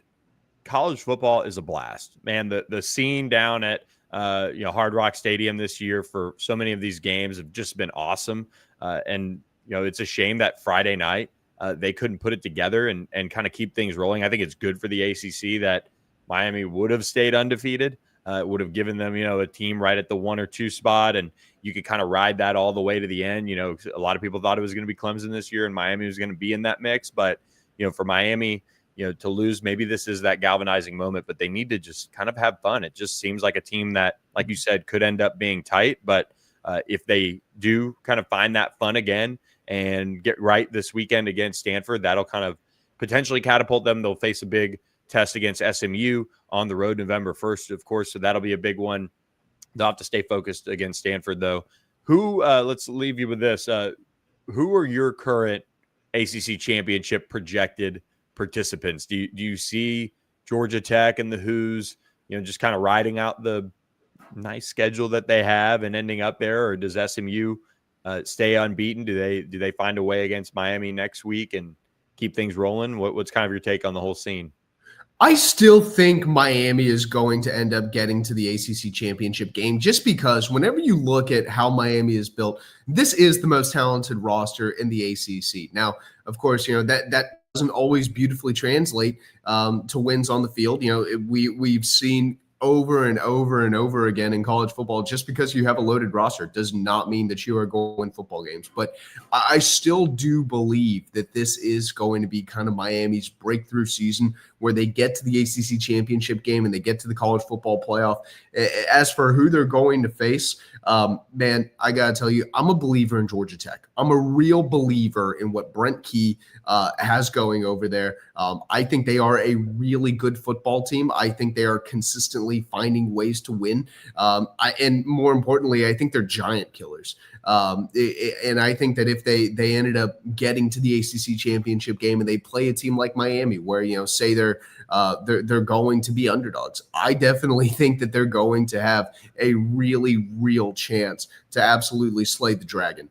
college football is a blast, man. The scene down at Hard Rock Stadium this year for so many of these games have just been awesome. And it's a shame that Friday night they couldn't put it together and kind of keep things rolling. I think it's good for the ACC that Miami would have stayed undefeated. It would have given them a team right at the 1 or 2 spot, and you could kind of ride that all the way to the end. A lot of people thought it was going to be Clemson this year and Miami was going to be in that mix, but for Miami, to lose, maybe this is that galvanizing moment, but they need to just kind of have fun. It just seems like a team that, like you said, could end up being tight. But if they do kind of find that fun again and get right this weekend against Stanford, that'll kind of potentially catapult them. They'll face a big test against SMU on the road November 1st, of course. So that'll be a big one. They'll have to stay focused against Stanford, though. Let's leave you with this. Who are your current ACC championship projected participants? Do you see Georgia Tech and the Hoos, just kind of riding out the nice schedule that they have and ending up there, or does SMU stay unbeaten? Do they find a way against Miami next week and keep things rolling? What's kind of your take on the whole scene? I still think Miami is going to end up getting to the ACC championship game, just because whenever you look at how Miami is built, this is the most talented roster in the ACC. Now, of course, that doesn't always beautifully translate to wins on the field. We've seen over and over and over again in college football, just because you have a loaded roster does not mean that you are going to win football games. But I still do believe that this is going to be kind of Miami's breakthrough season, where they get to the ACC championship game and they get to the college football playoff. As for who they're going to face, man, I got to tell you, I'm a believer in Georgia Tech. I'm a real believer in what Brent Key has going over there. I think they are a really good football team. I think they are consistently finding ways to win. And more importantly, I think they're giant killers. And I think that if they ended up getting to the ACC championship game and they play a team like Miami, where say they're going to be underdogs, I definitely think that they're going to have a really real chance to absolutely slay the dragon.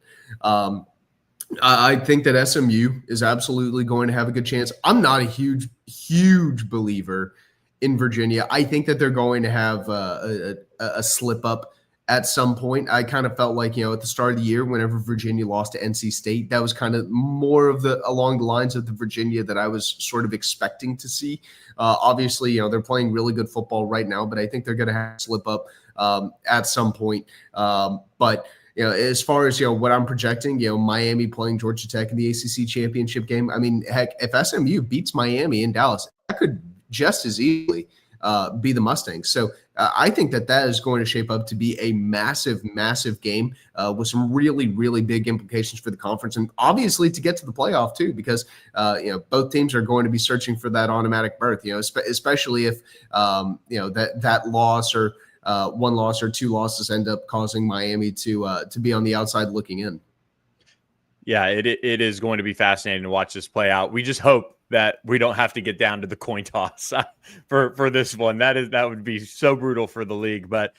I think that SMU is absolutely going to have a good chance. I'm not a huge believer in Virginia. I think that they're going to have a slip up at some point. I kind of felt like, at the start of the year, whenever Virginia lost to NC State, that was kind of more of along the lines of the Virginia that I was sort of expecting to see. Obviously, they're playing really good football right now, but I think they're going to have to slip up at some point. But as far as, what I'm projecting, Miami playing Georgia Tech in the ACC championship game, I mean, heck, if SMU beats Miami in Dallas, that could just as easily be the Mustangs. So I think that is going to shape up to be a massive game with some really big implications for the conference, and obviously to get to the playoff too, because both teams are going to be searching for that automatic berth. Especially if that loss or one loss or two losses end up causing Miami to be on the outside looking in. Yeah, it is going to be fascinating to watch this play out. We just hope that we don't have to get down to the coin toss for this one. That would be so brutal for the league, but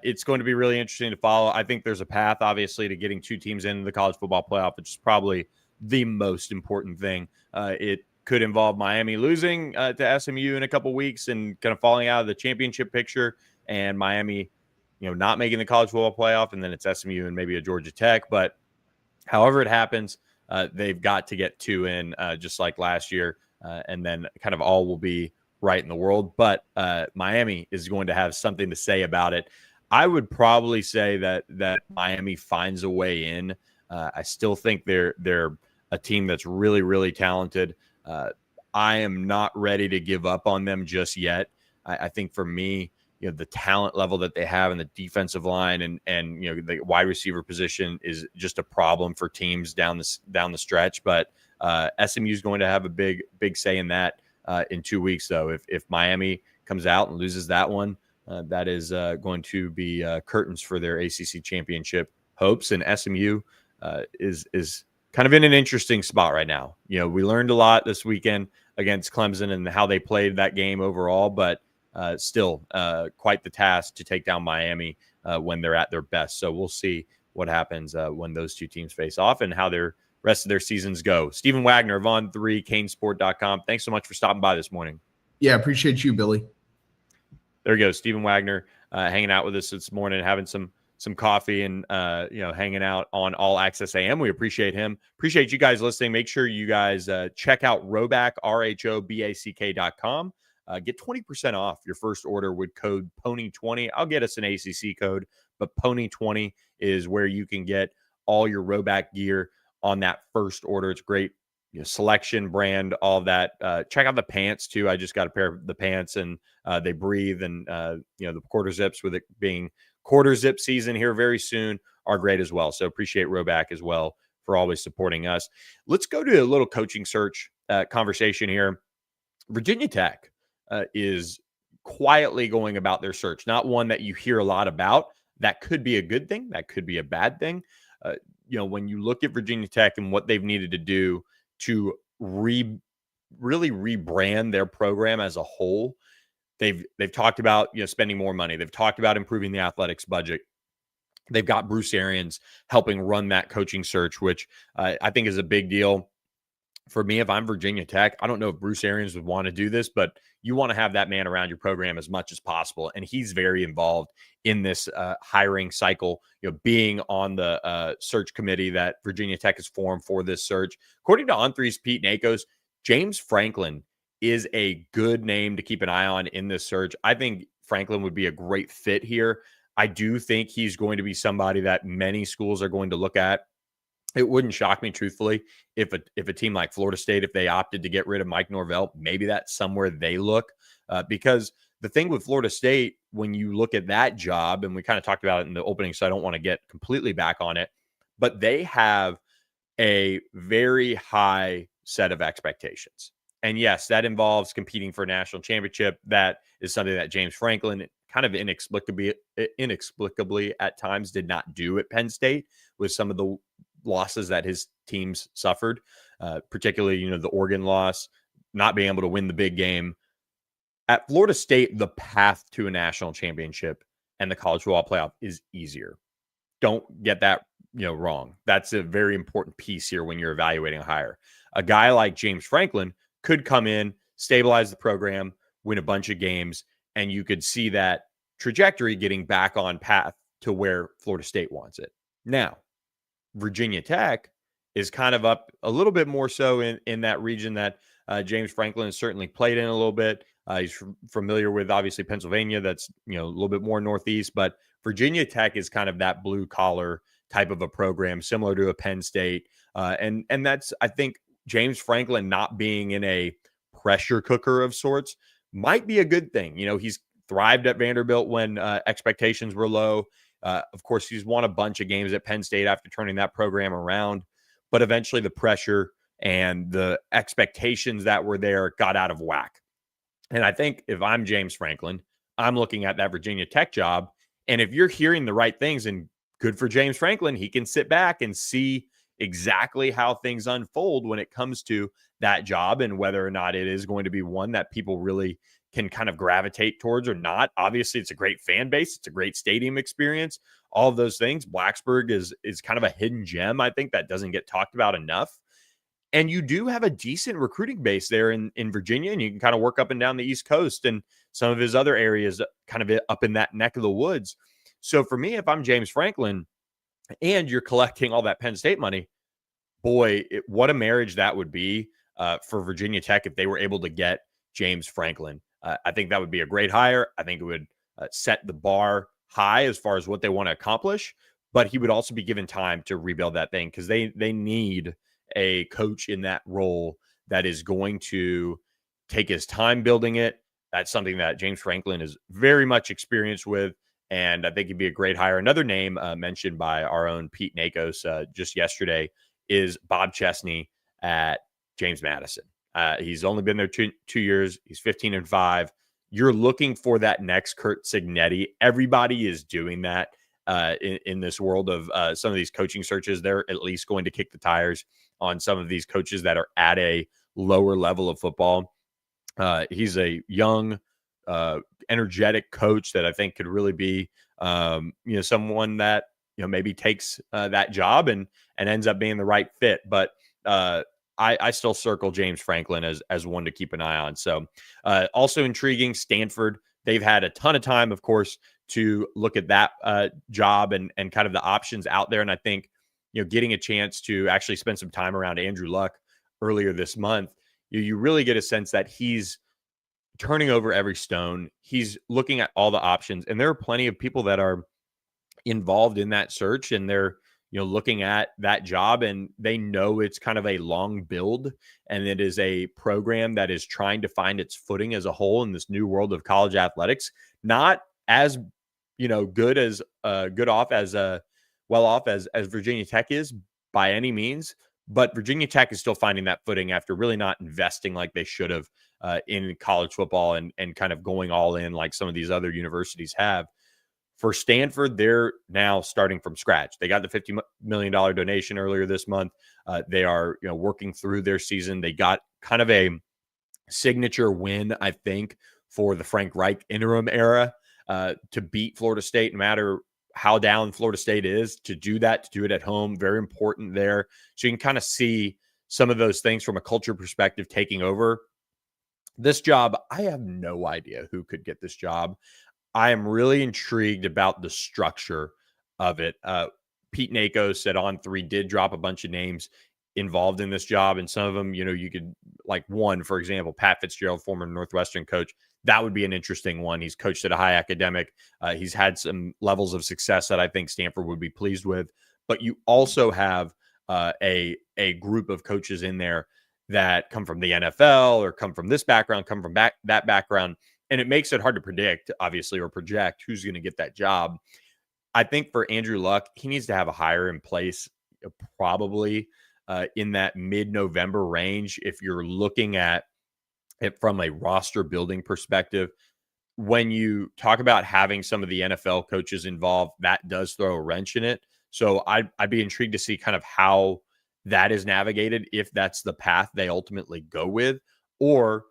it's going to be really interesting to follow. I think there's a path, obviously, to getting 2 teams into the college football playoff, which is probably the most important thing. It could involve Miami losing to SMU in a couple weeks and kind of falling out of the championship picture, and Miami, not making the college football playoff, and then it's SMU and maybe a Georgia Tech. But however it happens, they've got to get 2 in, just like last year, and then kind of all will be right in the world. But Miami is going to have something to say about it. I would probably say that Miami finds a way in. I still think they're a team that's really, really talented. I am not ready to give up on them just yet. I think for me, the talent level that they have in the defensive line and the wide receiver position is just a problem for teams down the stretch. But SMU is going to have a big say in that in 2 weeks, though. If Miami comes out and loses that one, that is going to be curtains for their ACC championship hopes. And SMU is kind of in an interesting spot right now. We learned a lot this weekend against Clemson and how they played that game overall, but still quite the task to take down Miami when they're at their best. So we'll see what happens when those two teams face off and how their rest of their seasons go. Stephen Wagner of On3, Canesport.com. Thanks so much for stopping by this morning. Yeah, appreciate you, Billy. There you go. Stephen Wagner hanging out with us this morning, having some coffee and, hanging out on All Access AM. We appreciate him. Appreciate you guys listening. Make sure you guys check out Roback, RHOBACK.com. Get 20% off your first order with code PONY20. I'll get us an ACC code, but PONY20 is where you can get all your Roback gear on that first order. It's great. Selection, brand, all of that. Check out the pants too. I just got a pair of the pants and they breathe, and the quarter zips, with it being quarter zip season here very soon, are great as well. So appreciate Roback as well for always supporting us. Let's go to a little coaching search conversation here. Virginia Tech is quietly going about their search. Not one that you hear a lot about. That could be a good thing. That could be a bad thing. When you look at Virginia Tech and what they've needed to do to really rebrand their program as a whole, they've talked about spending more money. They've talked about improving the athletics budget. They've got Bruce Arians helping run that coaching search, which I think is a big deal. For me, if I'm Virginia Tech, I don't know if Bruce Arians would want to do this, but you want to have that man around your program as much as possible. And he's very involved in this hiring cycle, being on the search committee that Virginia Tech has formed for this search. According to On3's Pete Nakos, James Franklin is a good name to keep an eye on in this search. I think Franklin would be a great fit here. I do think he's going to be somebody that many schools are going to look at. It wouldn't shock me, truthfully, if a team like Florida State, if they opted to get rid of Mike Norvell, maybe that's somewhere they look. Because the thing with Florida State, when you look at that job, and we kind of talked about it in the opening, so I don't want to get completely back on it, but they have a very high set of expectations. And yes, that involves competing for a national championship. That is something that James Franklin kind of inexplicably at times did not do at Penn State, with some of the losses that his teams suffered, particularly, the Oregon loss, not being able to win the big game. At Florida State, the path to a national championship and the college football playoff is easier. Don't get that wrong. That's a very important piece here when you're evaluating a hire. A guy like James Franklin could come in, stabilize the program, win a bunch of games, and you could see that trajectory getting back on path to where Florida State wants it. Now, Virginia Tech is kind of up a little bit more so in that region that James Franklin has certainly played in a little bit. He's familiar with, obviously, Pennsylvania. That's, a little bit more northeast. But Virginia Tech is kind of that blue-collar type of a program, similar to a Penn State. And that's, I think, James Franklin not being in a pressure cooker of sorts might be a good thing. He's thrived at Vanderbilt when expectations were low. Of course, he's won a bunch of games at Penn State after turning that program around, but eventually the pressure and the expectations that were there got out of whack. And I think if I'm James Franklin, I'm looking at that Virginia Tech job. And if you're hearing the right things, and good for James Franklin, he can sit back and see exactly how things unfold when it comes to that job and whether or not it is going to be one that people really can kind of gravitate towards or not. Obviously, it's a great fan base. It's a great stadium experience. All of those things. Blacksburg is kind of a hidden gem, I think, that doesn't get talked about enough. And you do have a decent recruiting base there in Virginia, and you can kind of work up and down the East Coast and some of his other areas kind of up in that neck of the woods. So for me, if I'm James Franklin and you're collecting all that Penn State money, boy, what a marriage that would be for Virginia Tech if they were able to get James Franklin. I think that would be a great hire. I think it would set the bar high as far as what they want to accomplish, but he would also be given time to rebuild that thing because they need a coach in that role that is going to take his time building it. That's something that James Franklin is very much experienced with, and I think he'd be a great hire. Another name mentioned by our own Pete Nakos just yesterday is Bob Chesney at James Madison. He's only been there two years. He's 15-5. You're looking for that next Curt Cignetti. Everybody is doing that in this world of some of these coaching searches. They're at least going to kick the tires on some of these coaches that are at a lower level of football. He's a young, energetic coach that I think could really be, someone that maybe takes that job and ends up being the right fit. But I still circle James Franklin as one to keep an eye on. So also intriguing, Stanford. They've had a ton of time, of course, to look at that job and kind of the options out there. And I think, getting a chance to actually spend some time around Andrew Luck earlier this month, you really get a sense that he's turning over every stone. He's looking at all the options, and there are plenty of people that are involved in that search, and they're looking at that job, and they know it's kind of a long build, and it is a program that is trying to find its footing as a whole in this new world of college athletics. Not as good as well off as Virginia Tech is by any means, but Virginia Tech is still finding that footing after really not investing like they should have in college football and kind of going all in like some of these other universities have. For Stanford, they're now starting from scratch. They got the $50 million donation earlier this month. They are working through their season. They got kind of a signature win, I think, for the Frank Reich interim era to beat Florida State, no matter how down Florida State is. To do that, to do it at home, very important there. So you can kind of see some of those things from a culture perspective taking over. This job, I have no idea who could get this job. I am really intrigued about the structure of it. Pete Nakos at On3 did drop a bunch of names involved in this job, and some of them, you could, like one, for example, Pat Fitzgerald, former Northwestern coach. That would be an interesting one. He's coached at a high academic. He's had some levels of success that I think Stanford would be pleased with. But you also have a group of coaches in there that come from the NFL or come from this background, come from that background. And it makes it hard to predict, obviously, or project who's going to get that job. I think for Andrew Luck, he needs to have a hire in place probably in that mid-November range. If you're looking at it from a roster building perspective, when you talk about having some of the NFL coaches involved, that does throw a wrench in it. So I'd be intrigued to see kind of how that is navigated, if that's the path they ultimately go with, or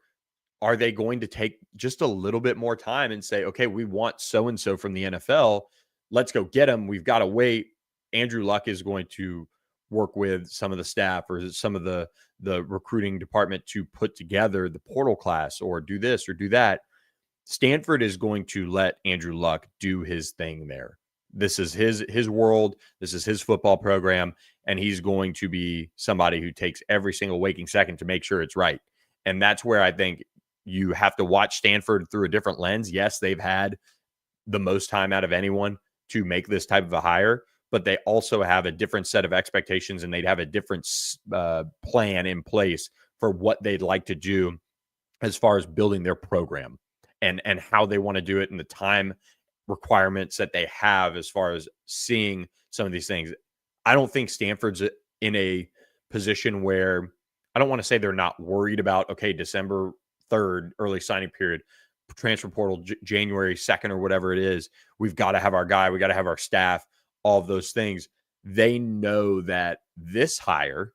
are they going to take just a little bit more time and say, okay, we want so-and-so from the NFL. Let's go get him. We've got to wait. Andrew Luck is going to work with some of the staff or some of the recruiting department to put together the portal class or do this or do that. Stanford is going to let Andrew Luck do his thing there. This is his world. This is his football program. And he's going to be somebody who takes every single waking second to make sure it's right. And that's where I think you have to watch Stanford through a different lens. Yes, they've had the most time out of anyone to make this type of a hire, but they also have a different set of expectations, and they'd have a different plan in place for what they'd like to do as far as building their program and how they want to do it and the time requirements that they have as far as seeing some of these things. I don't think Stanford's in a position where, I don't want to say they're not worried about, okay, December 3rd, early signing period, transfer portal, January 2nd or whatever it is. We've got to have our guy. We got to have our staff, all of those things. They know that this hire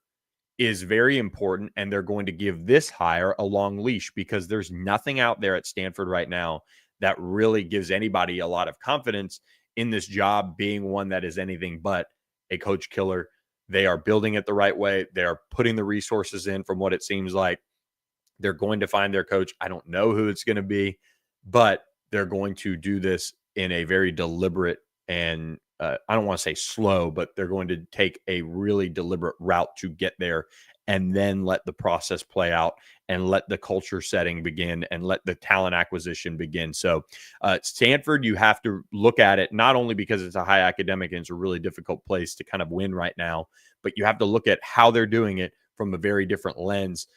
is very important, and they're going to give this hire a long leash because there's nothing out there at Stanford right now that really gives anybody a lot of confidence in this job being one that is anything but a coach killer. They are building it the right way. They are putting the resources in from what it seems like. They're going to find their coach. I don't know who it's going to be, but they're going to do this in a very deliberate and I don't want to say slow, but they're going to take a really deliberate route to get there and then let the process play out and let the culture setting begin and let the talent acquisition begin. So Stanford, you have to look at it not only because it's a high academic and it's a really difficult place to kind of win right now, but you have to look at how they're doing it from a very different lens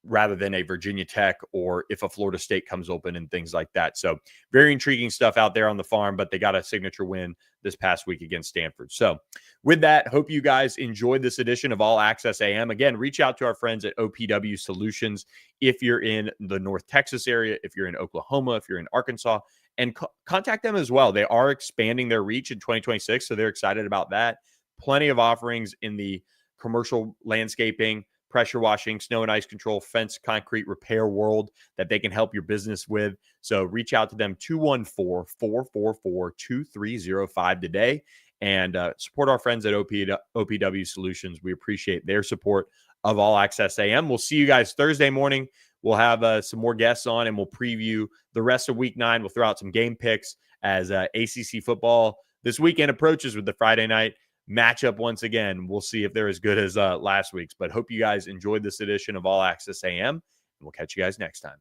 rather than a Virginia Tech or if a Florida State comes open and things like that. So very intriguing stuff out there on the farm, but they got a signature win this past week against Stanford. So with that, hope you guys enjoyed this edition of All Access AM. Again, reach out to our friends at OPW Solutions if you're in the North Texas area, if you're in Oklahoma, if you're in Arkansas, and contact them as well. They are expanding their reach in 2026, so they're excited about that. Plenty of offerings in the commercial landscaping, pressure washing, snow and ice control, fence, concrete repair world that they can help your business with. So reach out to them, 214-444-2305 today, and support our friends at OPW Solutions. We appreciate their support of All Access AM. We'll see you guys Thursday morning. We'll have some more guests on, and we'll preview the rest of Week 9. We'll throw out some game picks as ACC football this weekend approaches with the Friday night matchup once again. We'll see if they're as good as last week's, but hope you guys enjoyed this edition of All Access AM, and we'll catch you guys next time.